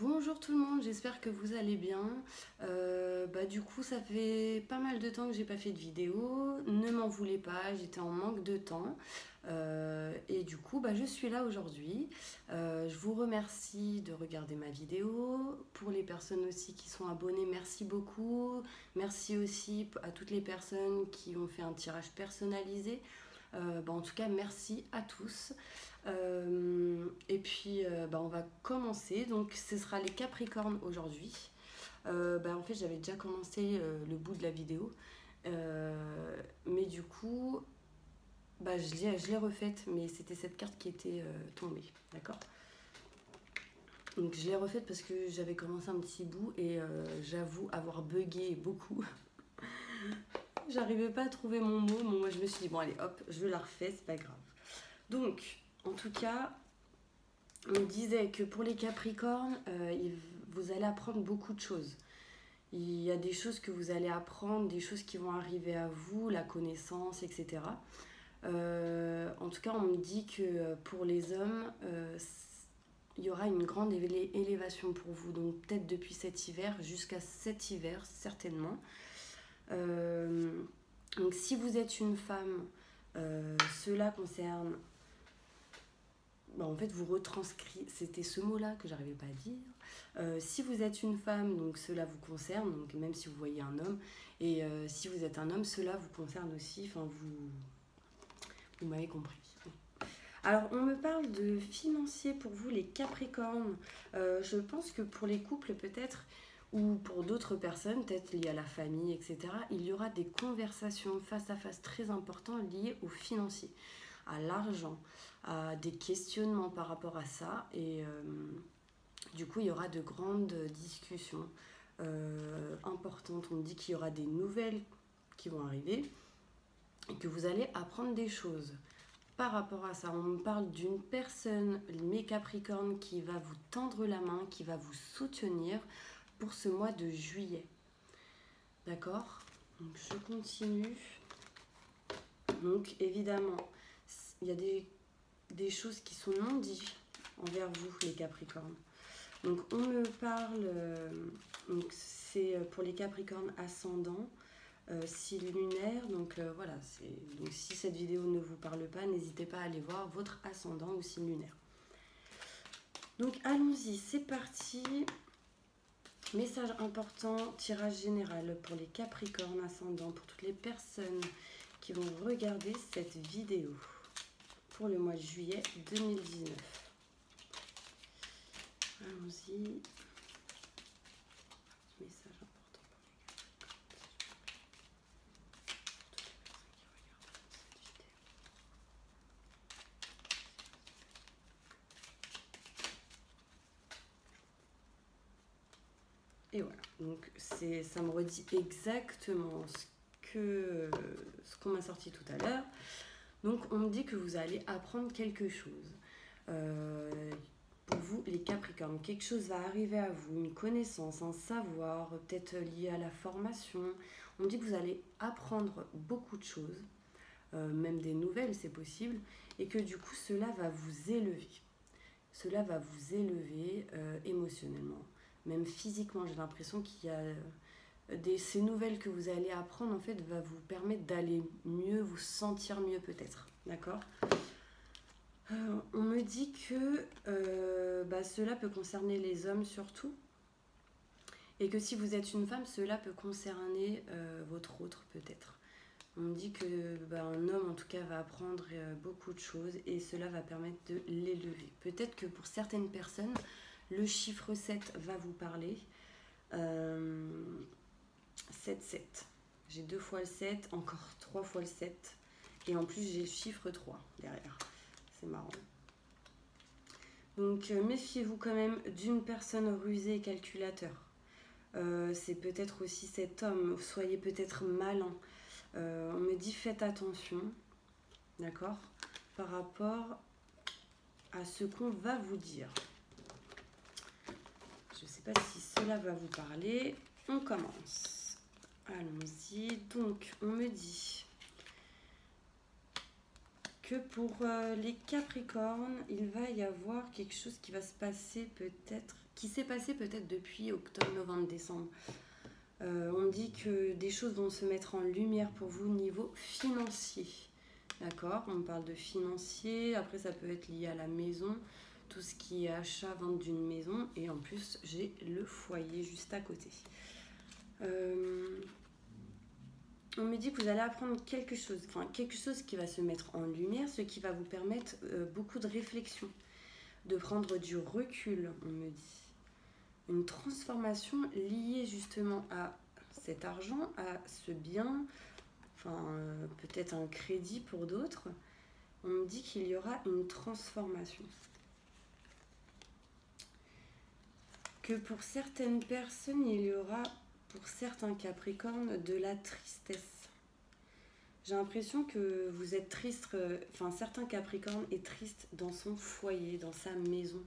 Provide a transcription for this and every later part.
Bonjour tout le monde, j'espère que vous allez bien. Du coup, ça fait pas mal de temps que j'ai pas fait de vidéo. Ne m'en voulez pas, j'étais en manque de temps. Et du coup, je suis là aujourd'hui. Je vous remercie de regarder ma vidéo. Pour les personnes aussi qui sont abonnées, merci beaucoup. Merci aussi à toutes les personnes qui ont fait un tirage personnalisé. En tout cas, merci à tous. On va commencer. Donc, ce sera les Capricornes aujourd'hui. En fait, j'avais déjà commencé le bout de la vidéo. Mais du coup, je l'ai refaite. Mais c'était cette carte qui était tombée. D'accord? Donc, je l'ai refaite parce que j'avais commencé un petit bout. Et j'avoue avoir bugué beaucoup. J'arrivais pas à trouver mon mot. Bon, moi, je me suis dit, bon, allez, hop, je la refais, c'est pas grave. Donc, en tout cas, on disait que pour les Capricornes, vous allez apprendre beaucoup de choses. Il y a des choses que vous allez apprendre, des choses qui vont arriver à vous, la connaissance, etc. En tout cas, on me dit que pour les hommes, il y aura une grande élévation pour vous. Donc peut-être depuis cet hiver jusqu'à cet hiver, certainement. Donc si vous êtes une femme, cela concerne... en fait, vous retranscrivez, c'était ce mot-là que j'arrivais pas à dire. Si vous êtes une femme, donc cela vous concerne, donc même si vous voyez un homme. Et si vous êtes un homme, cela vous concerne aussi. Enfin, vous m'avez compris. Alors, on me parle de financier pour vous, les Capricornes. Je pense que pour les couples, peut-être, ou pour d'autres personnes, peut-être liées à la famille, etc., il y aura des conversations face à face très importantes liées aux financiers, à l'argent, à des questionnements par rapport à ça. Et du coup, il y aura de grandes discussions importantes. On me dit qu'il y aura des nouvelles qui vont arriver et que vous allez apprendre des choses. Par rapport à ça, on me parle d'une personne, mes Capricornes, qui va vous tendre la main, qui va vous soutenir pour ce mois de juillet. D'accord? Donc je continue. Donc évidemment, il y a des choses qui sont non dites envers vous, les Capricornes. Donc on me parle, c'est pour les Capricornes ascendants, signe lunaire. Donc voilà, donc si cette vidéo ne vous parle pas, n'hésitez pas à aller voir votre ascendant ou signe lunaire. Donc allons-y, c'est parti. Message important, tirage général pour les Capricornes ascendants, pour toutes les personnes qui vont regarder cette vidéo pour le mois de juillet 2019. Allons-y. Message important pour les Capricornes. Et voilà, donc ça me redit exactement ce qu'on m'a sorti tout à l'heure. Donc on me dit que vous allez apprendre quelque chose. Pour vous, les Capricornes, quelque chose va arriver à vous, une connaissance, un savoir, peut-être lié à la formation. On me dit que vous allez apprendre beaucoup de choses, même des nouvelles, c'est possible, et que du coup, cela va vous élever. Cela va vous élever émotionnellement, même physiquement. J'ai l'impression qu'il y a ces nouvelles que vous allez apprendre, en fait, va vous permettre d'aller mieux, vous sentir mieux peut-être. D'accord ? On me dit que cela peut concerner les hommes surtout, et que si vous êtes une femme, cela peut concerner votre autre peut-être. On me dit que un homme en tout cas va apprendre beaucoup de choses et cela va permettre de l'élever. Peut-être que pour certaines personnes, le chiffre 7 va vous parler. 7, 7. J'ai 2 fois le 7, encore 3 fois le 7. Et en plus, j'ai le chiffre 3 derrière. C'est marrant. Donc, méfiez-vous quand même d'une personne rusée et calculateur. C'est peut-être aussi cet homme. Soyez peut-être malin. On me dit faites attention. D'accord? Par rapport à ce qu'on va vous dire. Je ne sais pas si cela va vous parler. On commence. Allons-y. Donc, on me dit que pour les Capricornes, il va y avoir quelque chose qui va se passer peut-être, qui s'est passé peut-être depuis octobre, novembre, décembre. On dit que des choses vont se mettre en lumière pour vous au niveau financier. D'accord? On parle de financier, après ça peut être lié à la maison, tout ce qui est achat, vente d'une maison, et en plus j'ai le foyer juste à côté. On me dit que vous allez apprendre quelque chose qui va se mettre en lumière, ce qui va vous permettre beaucoup de réflexion, de prendre du recul, on me dit. Une transformation liée justement à cet argent, à ce bien, peut-être un crédit pour d'autres. On me dit qu'il y aura une transformation. Que pour certaines personnes, il y aura, pour certains Capricornes, de la tristesse. J'ai l'impression que vous êtes triste, certains Capricornes est triste dans son foyer, dans sa maison.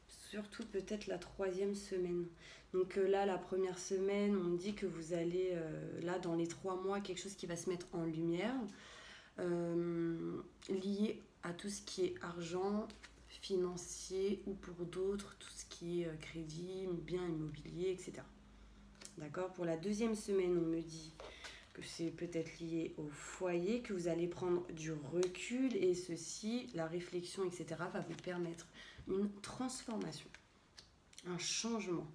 Surtout peut-être la 3e semaine. Donc là, la première semaine, on me dit que vous allez, là, dans les 3 mois, quelque chose qui va se mettre en lumière, lié à tout ce qui est argent, financier, ou pour d'autres, tout ce qui est crédit, bien immobilier, etc. D'accord? Pour la 2e semaine, on me dit que c'est peut-être lié au foyer, que vous allez prendre du recul, et ceci, la réflexion, etc., va vous permettre une transformation, un changement.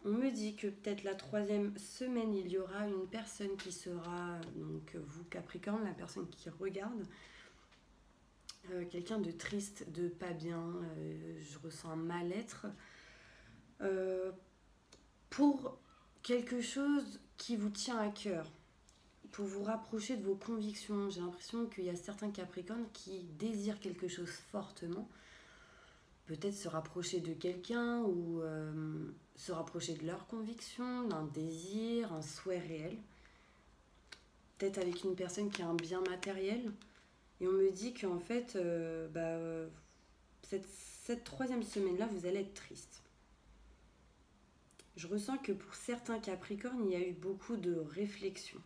On me dit que peut-être la 3e semaine, il y aura une personne qui sera, donc vous Capricorne, la personne qui regarde, quelqu'un de triste, de pas bien, je ressens un mal-être, pour quelque chose qui vous tient à cœur, pour vous rapprocher de vos convictions. J'ai l'impression qu'il y a certains Capricornes qui désirent quelque chose fortement, peut-être se rapprocher de quelqu'un ou se rapprocher de leurs convictions, d'un désir, un souhait réel. Peut-être avec une personne qui a un bien matériel. Et on me dit qu'en fait, cette 3e semaine-là, vous allez être triste. Je ressens que pour certains Capricornes, il y a eu beaucoup de réflexion.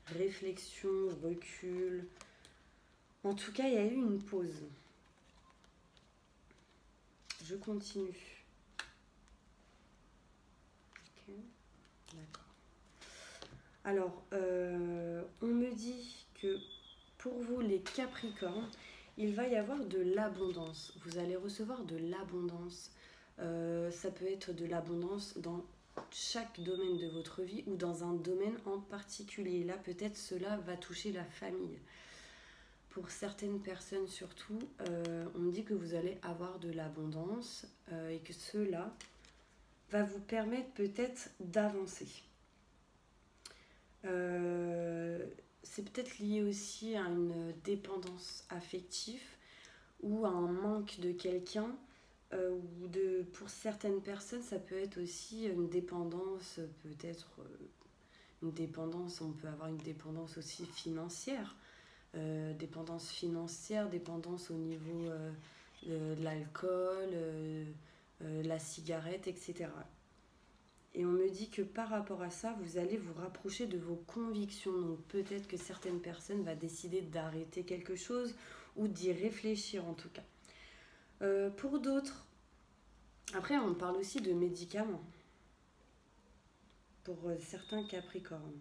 Réflexion, recul. En tout cas, il y a eu une pause. Je continue. Ok, d'accord. Alors, on me dit que pour vous, les Capricornes, il va y avoir de l'abondance. Vous allez recevoir de l'abondance. Ça peut être de l'abondance dans chaque domaine de votre vie ou dans un domaine en particulier. Là, peut-être cela va toucher la famille. Pour certaines personnes surtout, on me dit que vous allez avoir de l'abondance et que cela va vous permettre peut-être d'avancer. C'est peut-être lié aussi à une dépendance affective ou à un manque de quelqu'un. Pour certaines personnes, ça peut être aussi une dépendance, on peut avoir une dépendance aussi financière. Dépendance financière, dépendance au niveau de l'alcool, la cigarette, etc. Et on me dit que par rapport à ça, vous allez vous rapprocher de vos convictions. Donc peut-être que certaines personnes vont décider d'arrêter quelque chose ou d'y réfléchir en tout cas. Pour d'autres, après on parle aussi de médicaments pour certains Capricornes.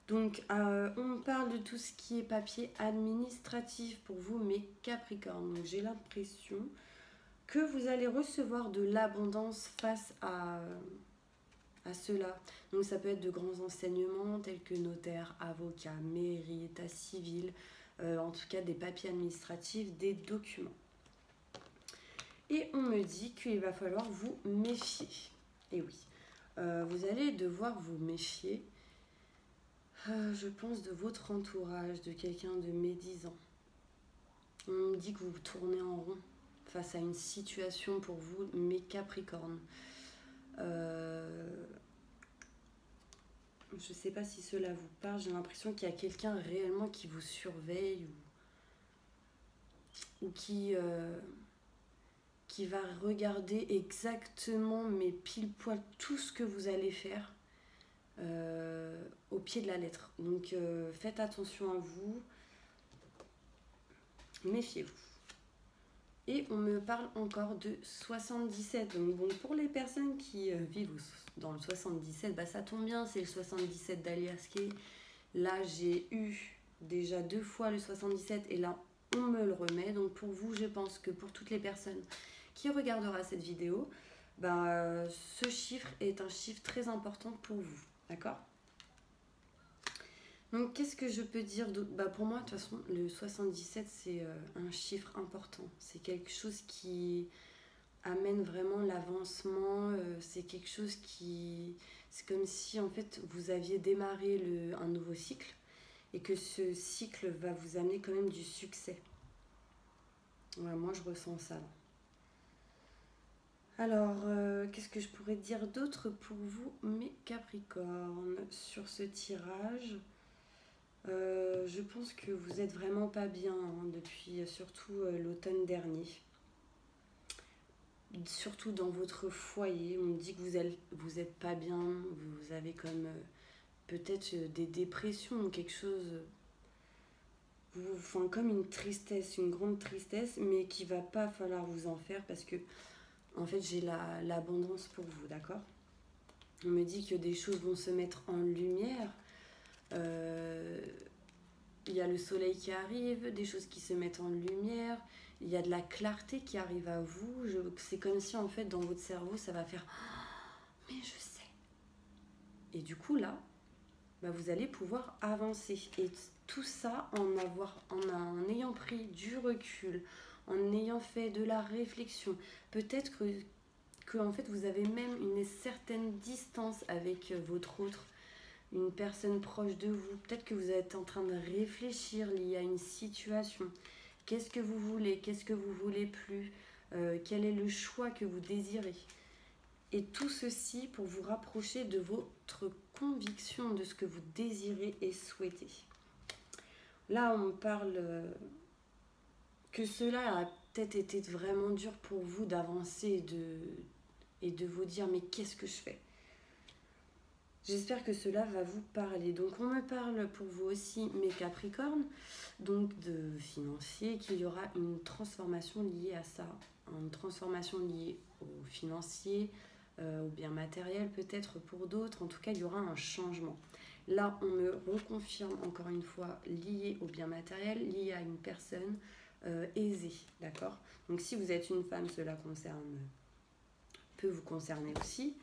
Donc on parle de tout ce qui est papier administratif pour vous, mes Capricornes. Donc j'ai l'impression que vous allez recevoir de l'abondance face à cela. Donc ça peut être de grands enseignements tels que notaire, avocat, mairie, état civil, en tout cas des papiers administratifs, des documents. Et on me dit qu'il va falloir vous méfier. Et oui, vous allez devoir vous méfier, je pense, de votre entourage, de quelqu'un de médisant. On me dit que vous tournez en rond face à une situation pour vous, mes Capricornes. Je ne sais pas si cela vous parle, j'ai l'impression qu'il y a quelqu'un réellement qui vous surveille ou qui va regarder exactement, mais pile poil, tout ce que vous allez faire. au pied de la lettre. Donc faites attention à vous, méfiez-vous. Et on me parle encore de 77. Donc bon, pour les personnes qui vivent dans le 77, bah, ça tombe bien, c'est le 77 d'Alias Kay. Là, j'ai eu déjà 2 fois le 77 et là, on me le remet. Donc pour vous, je pense que pour toutes les personnes qui regardera cette vidéo, bah, ce chiffre est un chiffre très important pour vous. D'accord? Donc qu'est-ce que je peux dire d'autre? Bah, pour moi, de toute façon, le 77, c'est un chiffre important. C'est quelque chose qui amène vraiment l'avancement. C'est quelque chose qui... C'est comme si, en fait, vous aviez démarré un nouveau cycle et que ce cycle va vous amener quand même du succès. Ouais, moi, je ressens ça. Alors, qu'est-ce que je pourrais dire d'autre pour vous, mes Capricornes, sur ce tirage? Je pense que vous êtes vraiment pas bien hein, depuis surtout l'automne dernier. Surtout dans votre foyer, on me dit que vous êtes pas bien, vous avez comme peut-être des dépressions ou quelque chose, enfin, comme une tristesse, une grande tristesse, mais qui va pas falloir vous en faire parce que en fait j'ai l'abondance pour vous, d'accord? On me dit que des choses vont se mettre en lumière. Il y a le soleil qui arrive, des choses qui se mettent en lumière, il y a de la clarté qui arrive à vous. C'est comme si en fait dans votre cerveau ça va faire « mais je sais ». Et du coup là, bah, vous allez pouvoir avancer. Et tout ça en ayant pris du recul, en ayant fait de la réflexion. Peut-être que en fait vous avez même une certaine distance avec votre autre, une personne proche de vous. Peut-être que vous êtes en train de réfléchir lié à une situation. Qu'est-ce que vous voulez? Qu'est-ce que vous voulez plus? Quel est le choix que vous désirez? Et tout ceci pour vous rapprocher de votre conviction, de ce que vous désirez et souhaitez. Là, on parle que cela a peut-être été vraiment dur pour vous d'avancer et de vous dire mais qu'est-ce que je fais? J'espère que cela va vous parler. Donc on me parle pour vous aussi, mes Capricornes, donc de financier, qu'il y aura une transformation liée à ça. Une transformation liée au financier, au bien matériel peut-être pour d'autres. En tout cas, il y aura un changement. Là, on me reconfirme encore une fois lié au bien matériel, lié à une personne aisée, d'accord? Donc si vous êtes une femme, cela peut vous concerner aussi.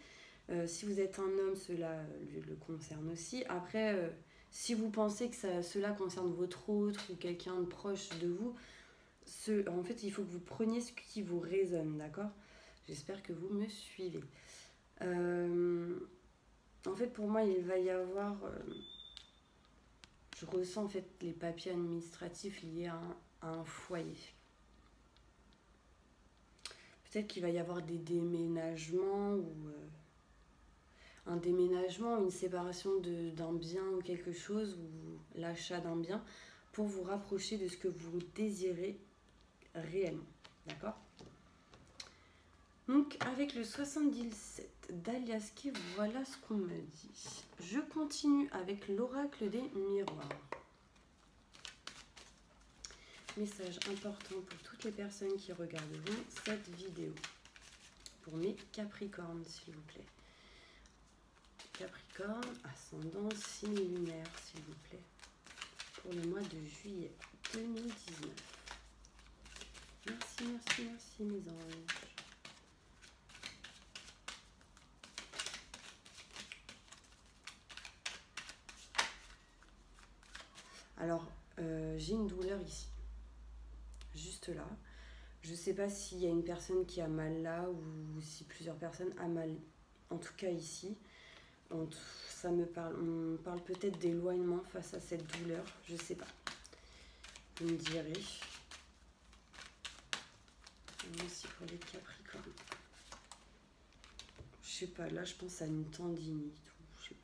Si vous êtes un homme, cela le concerne aussi. Après, si vous pensez que cela concerne votre autre ou quelqu'un de proche de vous, en fait, il faut que vous preniez ce qui vous résonne, d'accord? J'espère que vous me suivez. En fait, pour moi, il va y avoir... je ressens en fait les papiers administratifs liés à un foyer. Peut-être qu'il va y avoir des déménagements ou... un déménagement, une séparation d'un bien ou quelque chose, ou l'achat d'un bien, pour vous rapprocher de ce que vous désirez réellement. D'accord? Donc, avec le 77 d'Alias Kay, voilà ce qu'on me dit. Je continue avec l'oracle des miroirs. Message important pour toutes les personnes qui regarderont cette vidéo. Pour mes Capricornes, s'il vous plaît. Capricorne, ascendant, signe lunaire, s'il vous plaît, pour le mois de juillet 2019. Merci, merci, merci, mes anges. Alors, j'ai une douleur ici, juste là. Je ne sais pas s'il y a une personne qui a mal là ou si plusieurs personnes ont mal, en tout cas ici. Ça me parle, on parle peut-être d'éloignement face à cette douleur, je sais pas. Vous me direz. Aussi pour les Capricornes. Je sais pas, là je pense à une tendinite ou je sais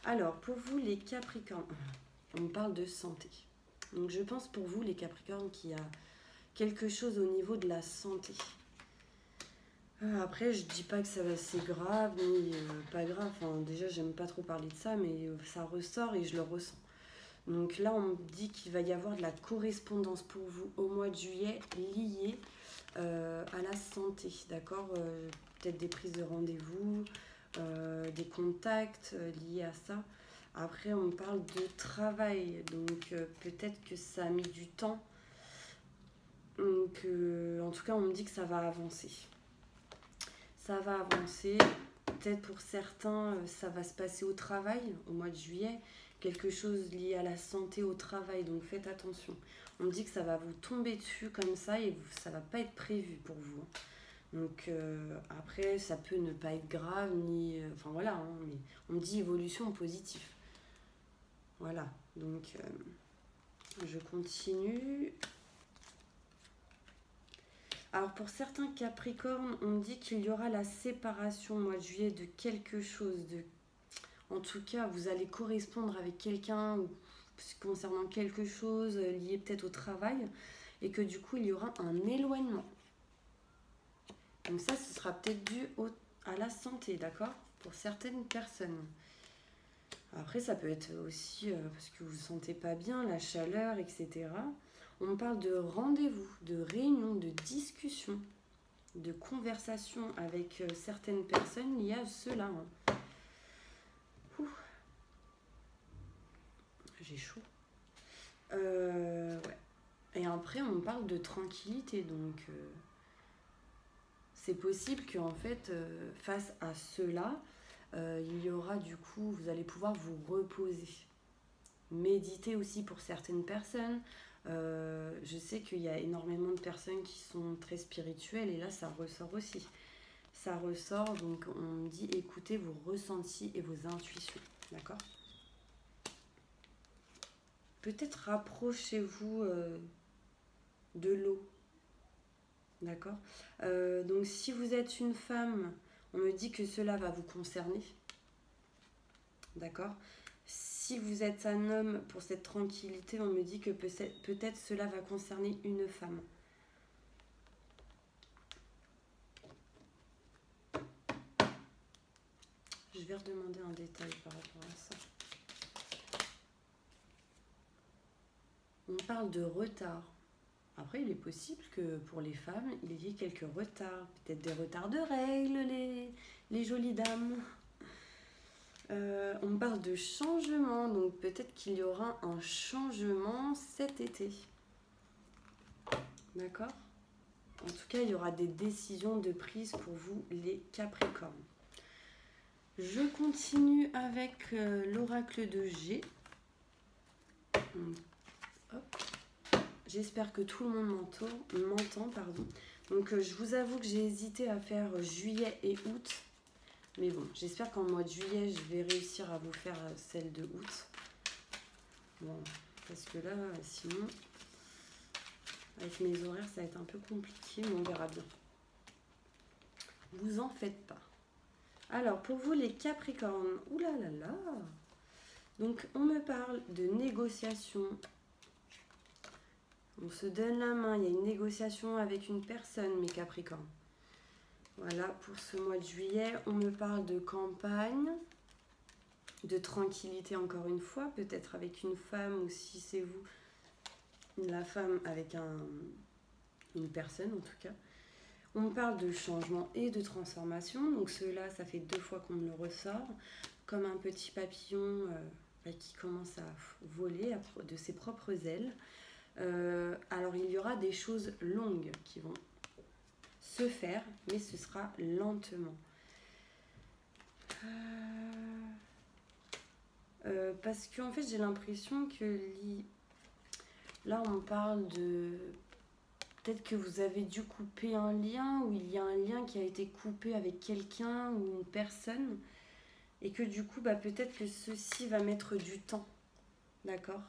pas. Alors, pour vous les Capricornes, on parle de santé. Donc je pense pour vous les Capricornes qu'il y a quelque chose au niveau de la santé. Après, je dis pas que c'est grave ni pas grave. Enfin, déjà, j'aime pas trop parler de ça, mais ça ressort et je le ressens. Donc là, on me dit qu'il va y avoir de la correspondance pour vous au mois de juillet liée à la santé, d'accord. Peut-être des prises de rendez-vous, des contacts liés à ça. Après, on me parle de travail, donc peut-être que ça a mis du temps. Donc, en tout cas, on me dit que ça va avancer. Ça va avancer. Peut-être pour certains, ça va se passer au travail au mois de juillet. Quelque chose lié à la santé au travail, donc faites attention. On me dit que ça va vous tomber dessus comme ça et ça va pas être prévu pour vous. Donc après, ça peut ne pas être grave, ni... enfin voilà, hein, mais on me dit évolution positive. Voilà, donc je continue. Alors pour certains Capricornes, on dit qu'il y aura la séparation au mois de juillet de quelque chose. En tout cas, vous allez correspondre avec quelqu'un concernant quelque chose lié peut-être au travail et que du coup il y aura un éloignement. Donc ça, ce sera peut-être dû à la santé, d'accord? Pour certaines personnes. Après, ça peut être aussi parce que vous ne vous sentez pas bien, la chaleur, etc. On parle de rendez-vous, de réunion, de discussion, de conversation avec certaines personnes liées à cela. Hein. J'ai chaud. Ouais. Et après, on parle de tranquillité. Donc, c'est possible qu'en fait, face à cela, il y aura du coup, vous allez pouvoir vous reposer. Méditer aussi pour certaines personnes. Je sais qu'il y a énormément de personnes qui sont très spirituelles et là, ça ressort aussi. Ça ressort, donc on me dit écoutez vos ressentis et vos intuitions. D'accord? Peut-être rapprochez-vous de l'eau. D'accord. Donc si vous êtes une femme, on me dit que cela va vous concerner. D'accord. Si vous êtes un homme, pour cette tranquillité, on me dit que peut-être cela va concerner une femme. Je vais redemander un détail par rapport à ça. On parle de retard. Après, il est possible que pour les femmes, il y ait quelques retards. Peut-être des retards de règles, les jolies dames. On parle de changement, donc peut-être qu'il y aura un changement cet été. D'accord? En tout cas, il y aura des décisions de prise pour vous, les Capricornes. Je continue avec l'oracle de G. Hop. J'espère que tout le monde m'entend. Donc, je vous avoue que j'ai hésité à faire juillet et août. Mais bon, j'espère qu'en mois de juillet, je vais réussir à vous faire celle de août. Bon, parce que là, sinon, avec mes horaires, ça va être un peu compliqué, mais on verra bien. Vous en faites pas. Alors, pour vous, les Capricornes, oulala. Donc, on me parle de négociation. On se donne la main, il y a une négociation avec une personne, mes Capricornes. Voilà, pour ce mois de juillet, on me parle de campagne, de tranquillité encore une fois, peut-être avec une femme ou si c'est vous, la femme avec une personne en tout cas. On me parle de changement et de transformation, donc cela, ça fait 2 fois qu'on me le ressort, comme un petit papillon qui commence à voler de ses propres ailes. Alors il y aura des choses longues qui vont se faire, mais ce sera lentement. Parce qu'en fait j'ai l'impression que là on parle de peut-être que vous avez dû couper un lien ou il y a un lien qui a été coupé avec quelqu'un ou une personne et que du coup peut-être que ceci va mettre du temps, d'accord.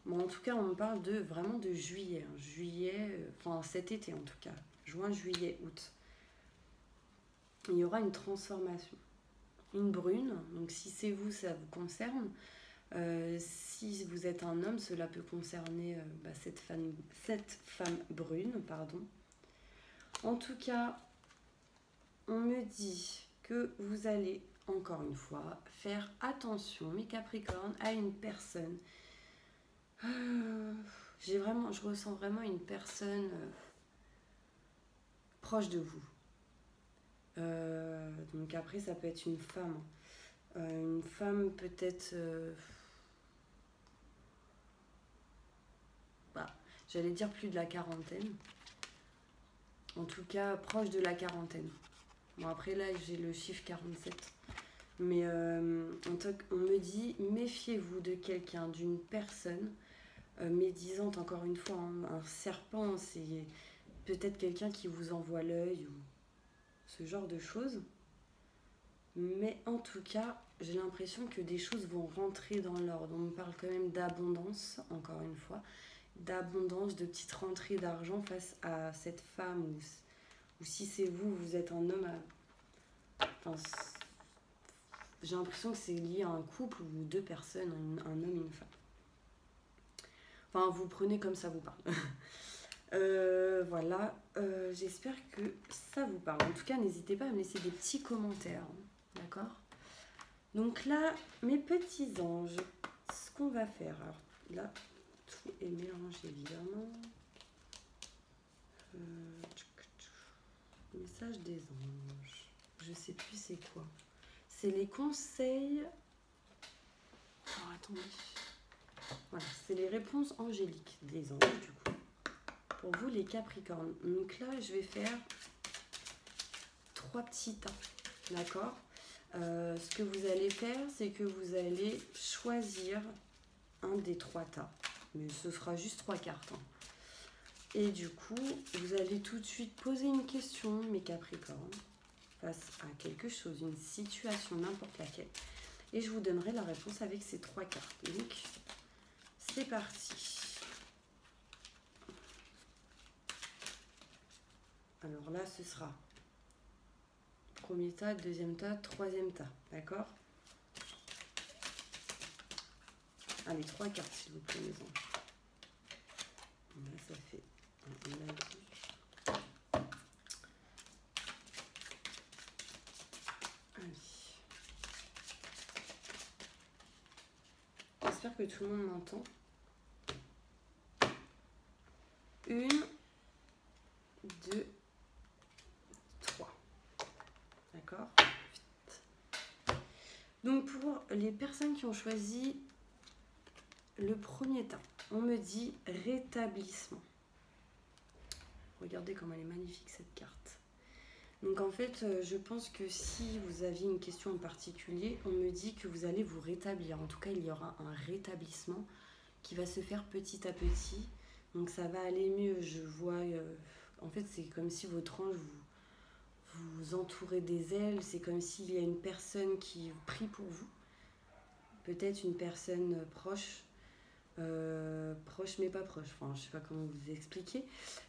Bon, en tout cas on me parle vraiment de juillet, enfin cet été en tout cas, juin, juillet, août. Il y aura une transformation, une brune, donc si c'est vous ça vous concerne. Si vous êtes un homme, cela peut concerner cette femme brune, pardon. En tout cas, on me dit que vous allez, encore une fois, faire attention, mes Capricornes, à une personne. Je ressens vraiment une personne proche de vous. Donc après, ça peut être une femme. Une femme peut-être... j'allais dire plus de la quarantaine. En tout cas, proche de la quarantaine. Bon, après là, j'ai le chiffre 47. Mais on me dit, méfiez-vous de quelqu'un, d'une personne médisante, encore une fois. Hein, un serpent, c'est peut-être quelqu'un qui vous envoie l'œil ou ce genre de choses. Mais en tout cas, j'ai l'impression que des choses vont rentrer dans l'ordre. On me parle quand même d'abondance, encore une fois. D'abondance, de petites rentrées d'argent face à cette femme. Ou si c'est vous, vous êtes un homme. Enfin, j'ai l'impression que c'est lié à un couple ou deux personnes, un homme et une femme. Enfin, vous prenez comme ça vous parle. Voilà, j'espère que ça vous parle. En tout cas, n'hésitez pas à me laisser des petits commentaires. D'accord? Donc là, mes petits anges, ce qu'on va faire. Alors là, tout est mélangé évidemment. Message des anges. Je sais plus c'est quoi. C'est les conseils. Alors attendez. Voilà, c'est les réponses angéliques des anges du coup. Pour vous les Capricornes. Donc là, je vais faire 3 petits tas. D'accord? Ce que vous allez faire, c'est que vous allez choisir un des 3 tas. Mais ce sera juste 3 cartes. Hein. Et du coup, vous allez tout de suite poser une question, mes Capricornes, face à quelque chose, une situation, n'importe laquelle. Et je vous donnerai la réponse avec ces 3 cartes. Donc, c'est parti. Alors là, ce sera premier tas, deuxième tas, troisième tas. D'accord? Allez, 3 cartes, s'il vous plaît, mes anges. Là, ça fait... On l'a vu. Allez. J'espère que tout le monde m'entend. 1, 2, 3. D'accord? Donc pour les personnes qui ont choisi le premier tas, on me dit rétablissement. Regardez comme elle est magnifique cette carte. Donc en fait, je pense que si vous aviez une question en particulier, on me dit que vous allez vous rétablir. En tout cas, il y aura un rétablissement qui va se faire petit à petit. Donc ça va aller mieux. Je vois, en fait, c'est comme si votre ange vous entourez des ailes. C'est comme s'il y a une personne qui prie pour vous. Peut-être une personne proche. Proche mais pas proche, enfin je sais pas comment vous expliquer,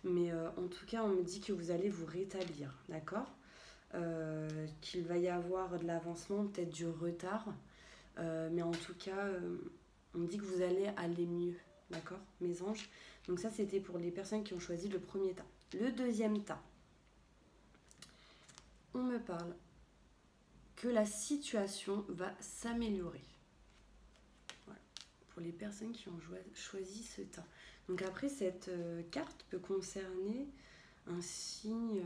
mais en tout cas on me dit que vous allez vous rétablir, d'accord, qu'il va y avoir de l'avancement, peut-être du retard, mais en tout cas on me dit que vous allez aller mieux, d'accord mes anges. Donc ça c'était pour les personnes qui ont choisi le premier tas. Le deuxième tas, on me parle que la situation va s'améliorer. Pour les personnes qui ont choisi ce tas. Donc après, cette carte peut concerner un signe,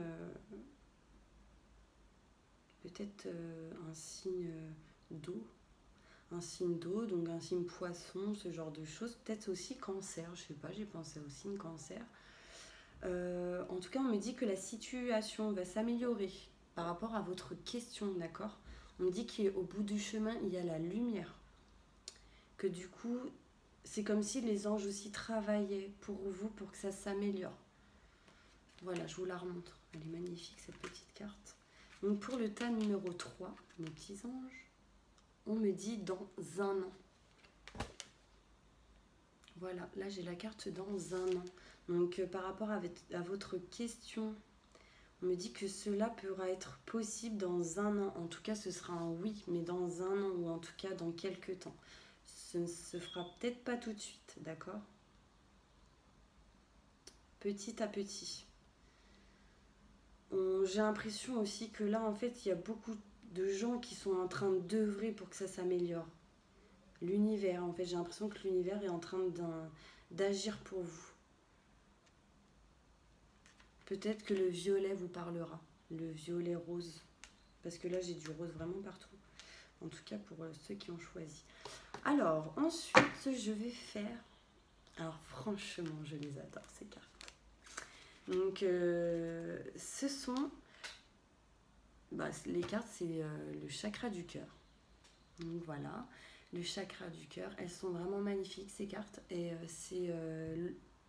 peut-être un signe d'eau, donc un signe poisson, ce genre de choses. Peut-être aussi cancer, je sais pas, j'ai pensé au signe cancer. En tout cas, on me dit que la situation va s'améliorer par rapport à votre question, d'accord? On me dit qu'au bout du chemin, il y a la lumière. Que du coup, c'est comme si les anges aussi travaillaient pour vous, pour que ça s'améliore. Voilà, je vous la remontre. Elle est magnifique, cette petite carte. Donc pour le tas numéro 3, mes petits anges, on me dit dans un an. Voilà, là j'ai la carte dans un an. Donc par rapport à votre question, on me dit que cela pourra être possible dans un an. En tout cas, ce sera un oui, mais dans un an, ou en tout cas dans quelques temps. Ce ne se fera peut-être pas tout de suite, d'accord? Petit à petit. J'ai l'impression aussi que là, en fait, il y a beaucoup de gens qui sont en train d'œuvrer pour que ça s'améliore. L'univers, en fait, j'ai l'impression que l'univers est en train d'agir pour vous. Peut-être que le violet vous parlera, le violet rose. Parce que là, j'ai du rose vraiment partout. En tout cas, pour ceux qui ont choisi. Alors, ensuite, je vais faire... Alors, franchement, je les adore, ces cartes. Donc, ce sont... les cartes, c'est le chakra du cœur. Donc, voilà. Le chakra du cœur. Elles sont vraiment magnifiques, ces cartes. Et c'est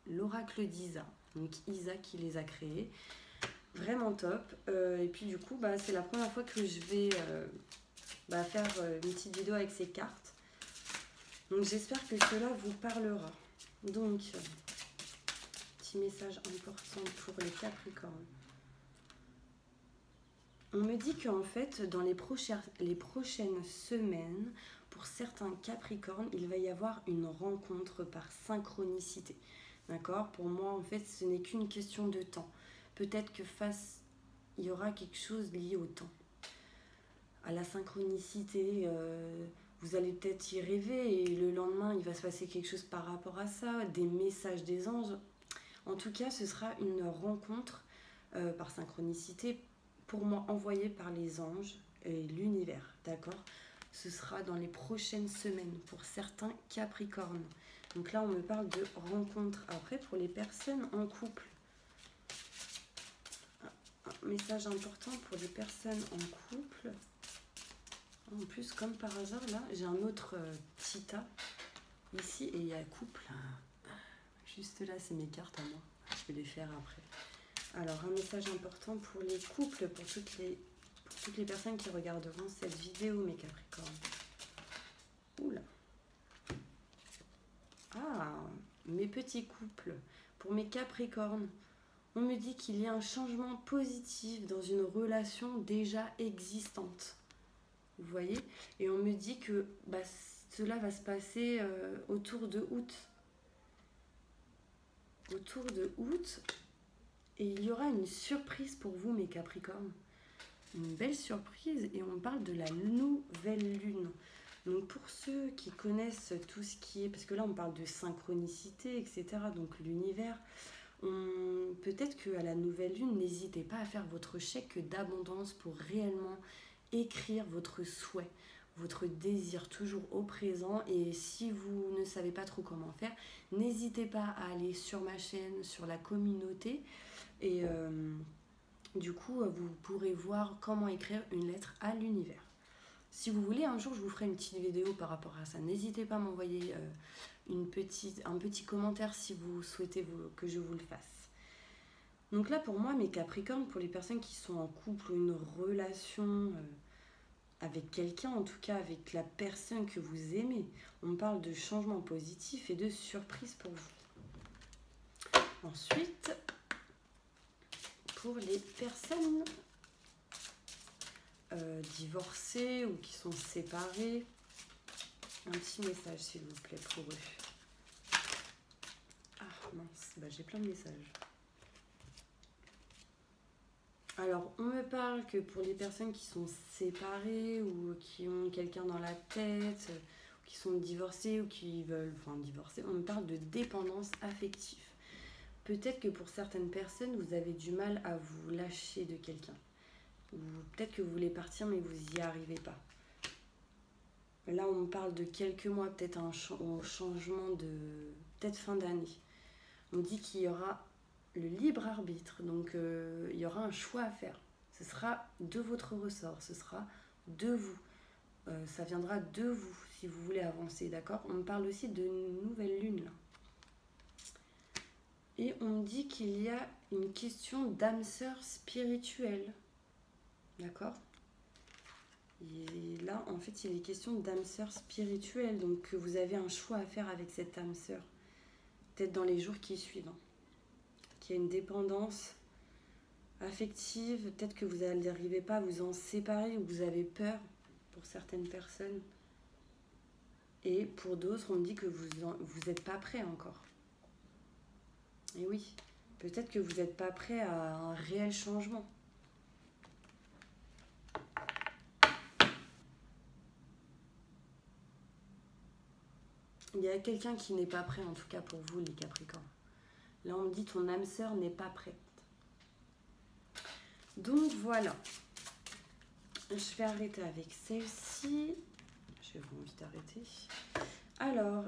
l'oracle d'Isa. Donc, Isa qui les a créées. Vraiment top. Et puis, du coup, c'est la première fois que je vais faire une petite vidéo avec ces cartes. Donc, j'espère que cela vous parlera. Donc, petit message important pour les Capricornes. On me dit qu'en fait, dans les prochaines semaines, pour certains Capricornes, il va y avoir une rencontre par synchronicité. D'accord? Pour moi, en fait, ce n'est qu'une question de temps. Peut-être que il y aura quelque chose lié au temps. À la synchronicité, vous allez peut-être y rêver et le lendemain, il va se passer quelque chose par rapport à ça, des messages des anges. En tout cas, ce sera une rencontre par synchronicité, pour moi, envoyée par les anges et l'univers, d'accord? Ce sera dans les prochaines semaines pour certains Capricornes. Donc là, on me parle de rencontre. Après, pour les personnes en couple, un message important pour les personnes en couple. En plus, comme par hasard, là, j'ai un autre petit tas ici et il y a couple. Juste là, c'est mes cartes à moi. Je vais les faire après. Alors, un message important pour les couples, pour toutes les personnes qui regarderont cette vidéo, mes Capricornes. Oula. Ah, mes petits couples. Pour mes Capricornes, on me dit qu'il y a un changement positif dans une relation déjà existante. Vous voyez? Et on me dit que cela va se passer autour de août. Autour de août. Et il y aura une surprise pour vous, mes Capricornes. Une belle surprise. Et on parle de la nouvelle lune. Donc pour ceux qui connaissent tout ce qui est... Parce que là, on parle de synchronicité, etc. Donc l'univers. Peut-être qu'à la nouvelle lune, n'hésitez pas à faire votre chèque d'abondance pour réellement écrire votre souhait, votre désir toujours au présent. Et si vous ne savez pas trop comment faire, n'hésitez pas à aller sur ma chaîne, sur la communauté. Et du coup, vous pourrez voir comment écrire une lettre à l'univers. Si vous voulez, un jour, je vous ferai une petite vidéo par rapport à ça. N'hésitez pas à m'envoyer un petit commentaire si vous souhaitez que je vous le fasse. Donc là, pour moi, mes Capricornes, pour les personnes qui sont en couple ou une relation avec quelqu'un, en tout cas avec la personne que vous aimez, on parle de changement positif et de surprise pour vous. Ensuite, pour les personnes divorcées ou qui sont séparées, un petit message s'il vous plaît pour eux. Ah mince, j'ai plein de messages. Alors, on me parle que pour les personnes qui sont séparées ou qui ont quelqu'un dans la tête, ou qui sont divorcées ou qui veulent divorcer, on me parle de dépendance affective. Peut-être que pour certaines personnes, vous avez du mal à vous lâcher de quelqu'un. Peut-être que vous voulez partir, mais vous n'y arrivez pas. Là, on me parle de quelques mois, peut-être un changement de... peut-être fin d'année. On me dit qu'il y aura le libre arbitre, donc il y aura un choix à faire. Ce sera de votre ressort, ce sera de vous. Ça viendra de vous, si vous voulez avancer, d'accord? On me parle aussi de nouvelle lune, là. Et on me dit qu'il y a une question d'âme sœur spirituelle. D'accord? Et là, en fait, il est question d'âme sœur spirituelle. Donc, vous avez un choix à faire avec cette âme sœur. Peut-être dans les jours qui suivent. Qu'il y a une dépendance affective. Peut-être que vous n'arrivez pas à vous en séparer ou vous avez peur pour certaines personnes. Et pour d'autres, on me dit que vous n'êtes pas prêt encore. Et oui, peut-être que vous n'êtes pas prêt à un réel changement. Il y a quelqu'un qui n'est pas prêt, en tout cas pour vous, les Capricornes. Là, on me dit ton âme sœur n'est pas prête. Donc, voilà. Je vais arrêter avec celle-ci. J'ai vraiment envie d'arrêter. Alors,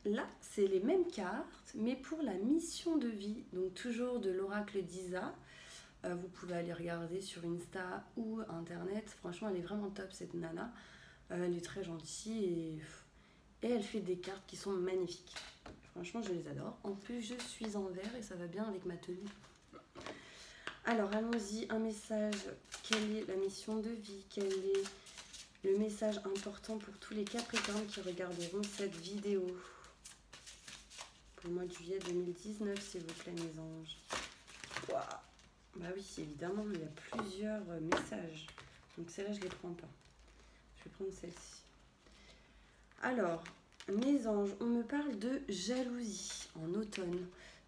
là, c'est les mêmes cartes, mais pour la mission de vie. Donc, toujours de l'oracle d'Isa. Vous pouvez aller regarder sur Insta ou Internet. Franchement, elle est vraiment top, cette nana. Elle est très gentille et elle fait des cartes qui sont magnifiques. Franchement, je les adore. En plus, je suis en vert et ça va bien avec ma tenue. Alors, allons-y. Un message. Quelle est la mission de vie? Quel est le message important pour tous les Capricornes qui regarderont cette vidéo? Pour le mois de juillet 2019, s'il vous plaît, mes anges. Waouh! Bah oui, évidemment, il y a plusieurs messages. Donc celle-là, je ne les prends pas. Je vais prendre celle-ci. Alors, mes anges, on me parle de jalousie en automne.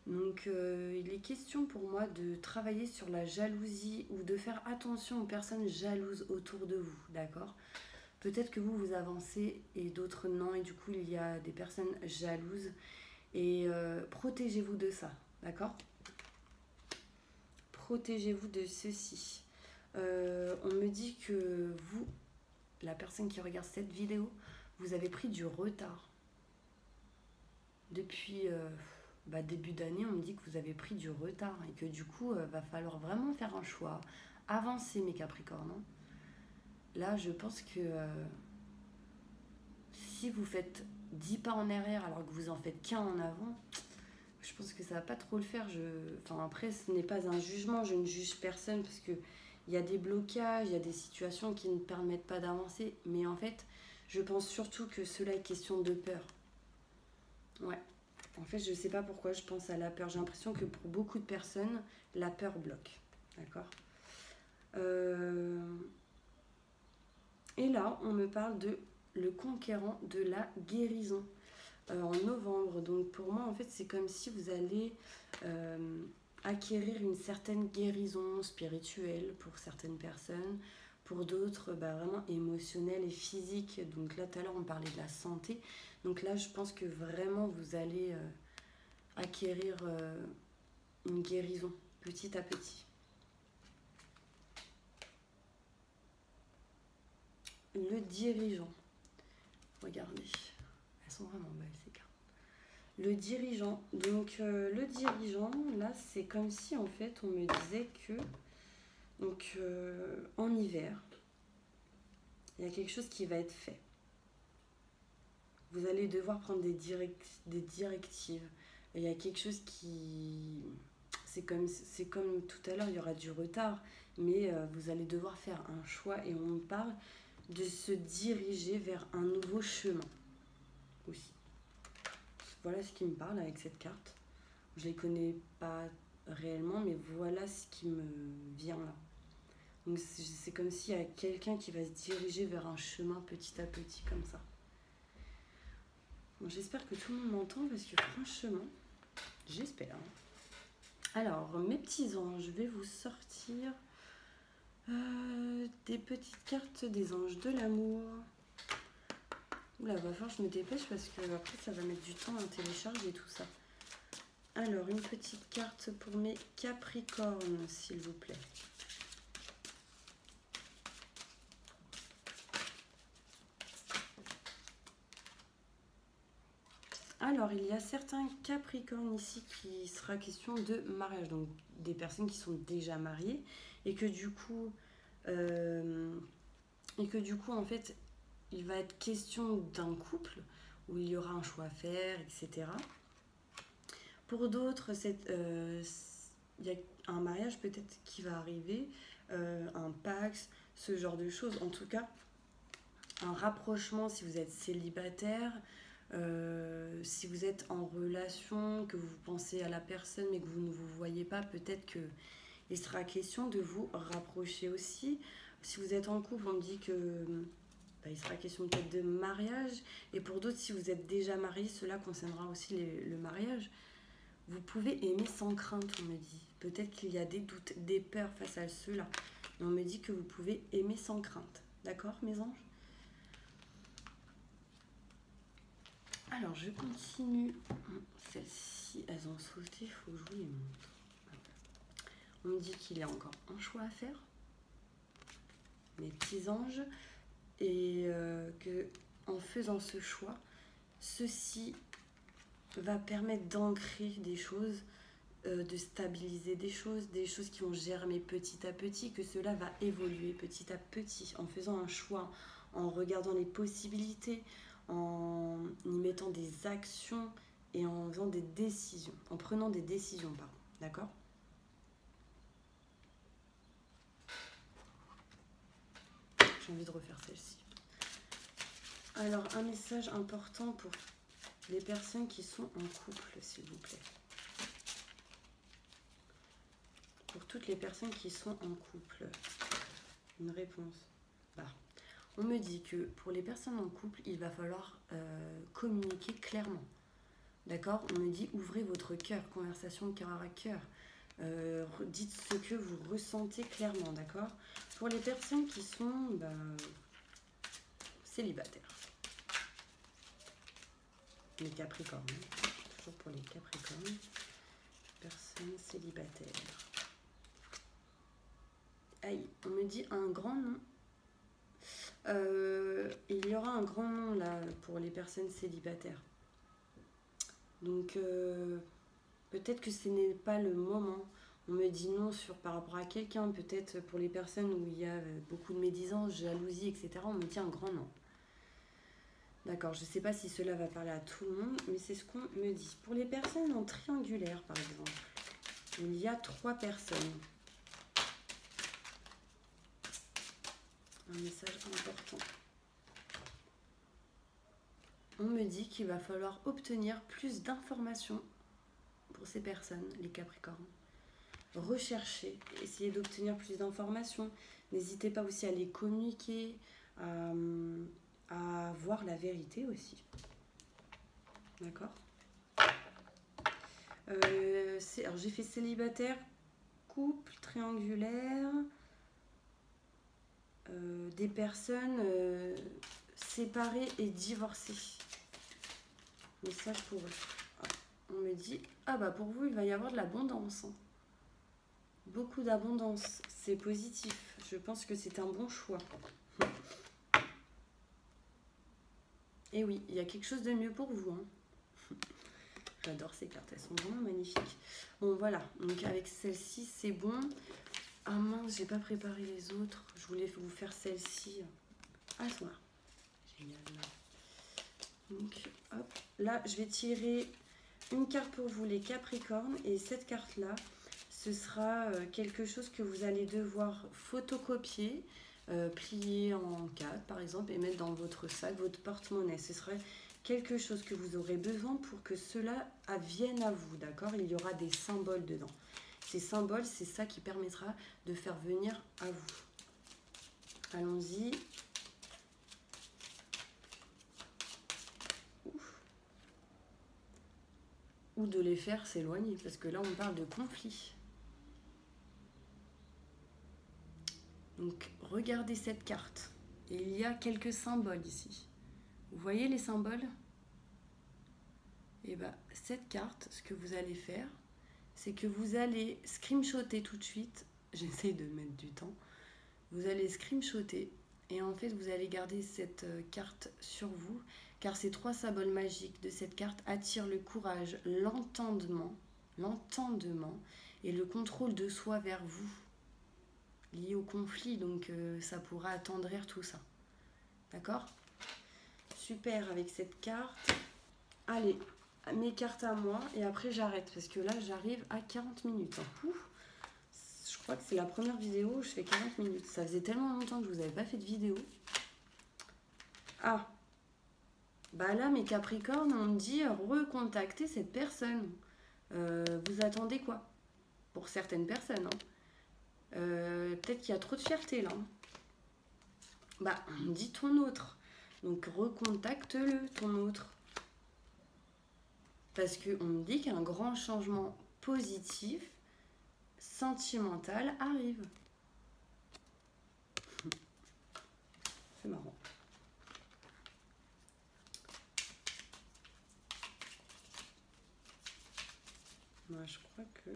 Donc, il est question pour moi de travailler sur la jalousie ou de faire attention aux personnes jalouses autour de vous, d'accord? Peut-être que vous avancez et d'autres non, et du coup, il y a des personnes jalouses. Et protégez-vous de ça, d'accord? Protégez-vous de ceci. On me dit que vous, la personne qui regarde cette vidéo, vous avez pris du retard. Depuis début d'année, on me dit que vous avez pris du retard et que du coup, va falloir vraiment faire un choix. Avancer, mes Capricornes. Hein. Là, je pense que si vous faites 10 pas en arrière alors que vous en faites qu'un en avant, je pense que ça va pas trop le faire. Enfin, après, ce n'est pas un jugement, je ne juge personne parce que il y a des blocages, il y a des situations qui ne permettent pas d'avancer. Mais en fait, je pense surtout que cela est question de peur. Ouais. En fait, je sais pas pourquoi je pense à la peur. J'ai l'impression que pour beaucoup de personnes, la peur bloque. D'accord. Et là, on me parle de le conquérant de la guérison. En novembre. Donc pour moi, en fait, c'est comme si vous allez acquérir une certaine guérison spirituelle pour certaines personnes, pour d'autres, vraiment émotionnelle et physique. Donc là, tout à l'heure, on parlait de la santé. Donc là, je pense que vraiment, vous allez acquérir une guérison petit à petit. Le dirigeant. Regardez. Elles sont vraiment belles, ces cartes. Le dirigeant. Donc, le dirigeant, là, c'est comme si, en fait, on me disait que, donc, en hiver, il y a quelque chose qui va être fait. Vous allez devoir prendre des directives. Il y a quelque chose qui... C'est comme tout à l'heure, il y aura du retard, mais vous allez devoir faire un choix et on me parle de se diriger vers un nouveau chemin aussi. Voilà ce qui me parle avec cette carte. Je ne les connais pas réellement, mais voilà ce qui me vient là. Donc c'est comme s'il y a quelqu'un qui va se diriger vers un chemin petit à petit comme ça. Bon, j'espère que tout le monde m'entend parce que franchement, j'espère. Alors, mes petits anges, je vais vous sortir des petites cartes des anges de l'amour. Oula, va falloir que je me dépêche parce que après ça va mettre du temps à télécharger tout ça. Alors, une petite carte pour mes Capricornes, s'il vous plaît. Alors, il y a certains Capricornes ici qui sera question de mariage, donc des personnes qui sont déjà mariées et que du coup, en fait, il va être question d'un couple où il y aura un choix à faire, etc. Pour d'autres, il y a un mariage peut-être qui va arriver, un Pax, ce genre de choses. En tout cas, un rapprochement si vous êtes célibataire, si vous êtes en relation, que vous pensez à la personne mais que vous ne vous voyez pas, peut-être qu'il sera question de vous rapprocher aussi. Si vous êtes en couple, on me dit que il sera question peut-être de mariage. Et pour d'autres, si vous êtes déjà marié, cela concernera aussi le mariage. Vous pouvez aimer sans crainte, on me dit. Peut-être qu'il y a des doutes, des peurs face à cela. Mais on me dit que vous pouvez aimer sans crainte. D'accord, mes anges? Alors, je continue. Celles-ci, elles ont sauté, il faut que je vous les montre. On me dit qu'il y a encore un choix à faire, mes petits anges, et que en faisant ce choix, ceci va permettre d'ancrer des choses, de stabiliser des choses qui vont germer petit à petit, que cela va évoluer petit à petit en faisant un choix, en regardant les possibilités, en y mettant des actions et en faisant des décisions, en prenant des décisions, pardon, d'accord ? J'ai envie de refaire celle-ci. Alors, un message important pour les personnes qui sont en couple, s'il vous plaît. Pour toutes les personnes qui sont en couple, une réponse. On me dit que pour les personnes en couple, il va falloir communiquer clairement. D'accord ? On me dit ouvrez votre cœur, conversation de cœur à cœur. Dites ce que vous ressentez clairement, d'accord ? Pour les personnes qui sont célibataires. Les Capricornes, hein. Toujours pour les Capricornes. Personnes célibataires. Aïe, on me dit un grand nom. Il y aura un grand nom là pour les personnes célibataires. Donc peut-être que ce n'est pas le moment. On me dit non par rapport à quelqu'un, peut-être pour les personnes où il y a beaucoup de médisance, jalousie, etc. On me dit un grand nom. D'accord, je ne sais pas si cela va parler à tout le monde, mais c'est ce qu'on me dit. Pour les personnes en triangulaire, par exemple, il y a 3 personnes. Un message important. On me dit qu'il va falloir obtenir plus d'informations pour ces personnes, les Capricornes. Rechercher, essayer d'obtenir plus d'informations. N'hésitez pas aussi à les communiquer, à voir la vérité aussi. D'accord ? Alors j'ai fait célibataire, couple, triangulaire, des personnes séparées et divorcées. Message pour eux. On me dit, pour vous il va y avoir de l'abondance. Hein. Beaucoup d'abondance, c'est positif. Je pense que c'est un bon choix. Et oui, il y a quelque chose de mieux pour vous. Hein. J'adore ces cartes, elles sont vraiment magnifiques. Bon voilà, donc avec celle-ci c'est bon. Ah mince, j'ai pas préparé les autres. Je voulais vous faire celle-ci. Ah, elles sont là. Génial. Donc hop, là je vais tirer une carte pour vous les Capricornes. Et cette carte-là, ce sera quelque chose que vous allez devoir photocopier, plier en 4 par exemple et mettre dans votre sac, votre porte-monnaie. Ce serait quelque chose que vous aurez besoin pour que cela vienne à vous, d'accord ? Il y aura des symboles dedans. Ces symboles, c'est ça qui permettra de faire venir à vous. Allons-y. Ou de les faire s'éloigner, parce que là, on parle de conflit. Donc, regardez cette carte. Il y a quelques symboles ici. Vous voyez les symboles ? Et bien, cette carte, ce que vous allez faire, c'est que vous allez screenshotter tout de suite. J'essaie de mettre du temps. Vous allez screenshotter et en fait, vous allez garder cette carte sur vous, car ces 3 symboles magiques de cette carte attirent le courage, l'entendement et le contrôle de soi vers vous, lié au conflit. Donc, ça pourra attendrir tout ça. D'accord ? Super avec cette carte. Allez, mes cartes à moi et après j'arrête parce que là j'arrive à 40 minutes. Ouf, je crois que c'est la première vidéo où je fais 40 minutes. Ça faisait tellement longtemps que je vous avais pas fait de vidéo. Ah, là mes Capricornes, on me dit recontacter cette personne. Vous attendez quoi? Pour certaines personnes. Hein. Peut-être qu'il y a trop de fierté là. On me dit ton autre. Donc recontacte-le, ton autre. Parce qu'on me dit qu'un grand changement positif, sentimental, arrive. C'est marrant. Moi, je crois que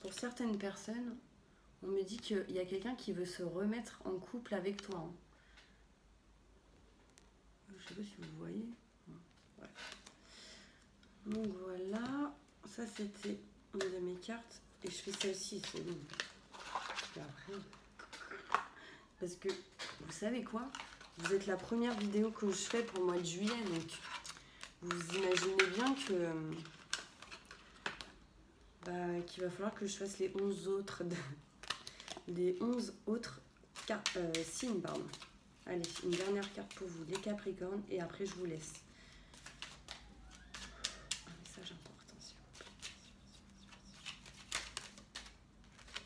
pour certaines personnes, on me dit qu'il y a quelqu'un qui veut se remettre en couple avec toi. Hein. Je sais pas si vous voyez. Ouais. Donc voilà, ça c'était une de mes cartes. Et je fais celle-ci, c'est bon. Et après, parce que vous savez quoi? Vous êtes la première vidéo que je fais pour le mois de juillet, donc vous imaginez bien que qu'il va falloir que je fasse les 11 autres signes, pardon. Allez, une dernière carte pour vous, les Capricornes, et après je vous laisse. Un message important, s'il vous plaît.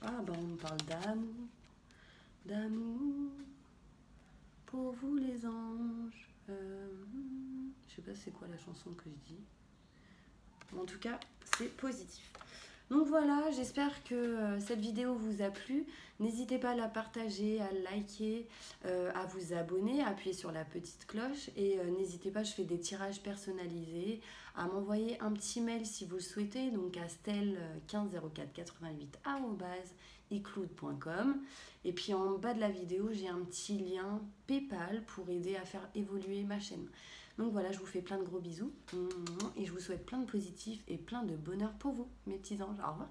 Ah bah on me parle d'amour, d'amour pour vous les anges. Je sais pas c'est quoi la chanson que je dis. En tout cas, c'est positif. Donc voilà, j'espère que cette vidéo vous a plu. N'hésitez pas à la partager, à liker, à vous abonner, à appuyer sur la petite cloche. Et n'hésitez pas, je fais des tirages personnalisés, à m'envoyer un petit mail si vous le souhaitez, donc à stel150488@icloud.com. Et puis en bas de la vidéo, j'ai un petit lien PayPal pour aider à faire évoluer ma chaîne. Donc voilà, je vous fais plein de gros bisous et je vous souhaite plein de positifs et plein de bonheur pour vous, mes petits anges. Au revoir.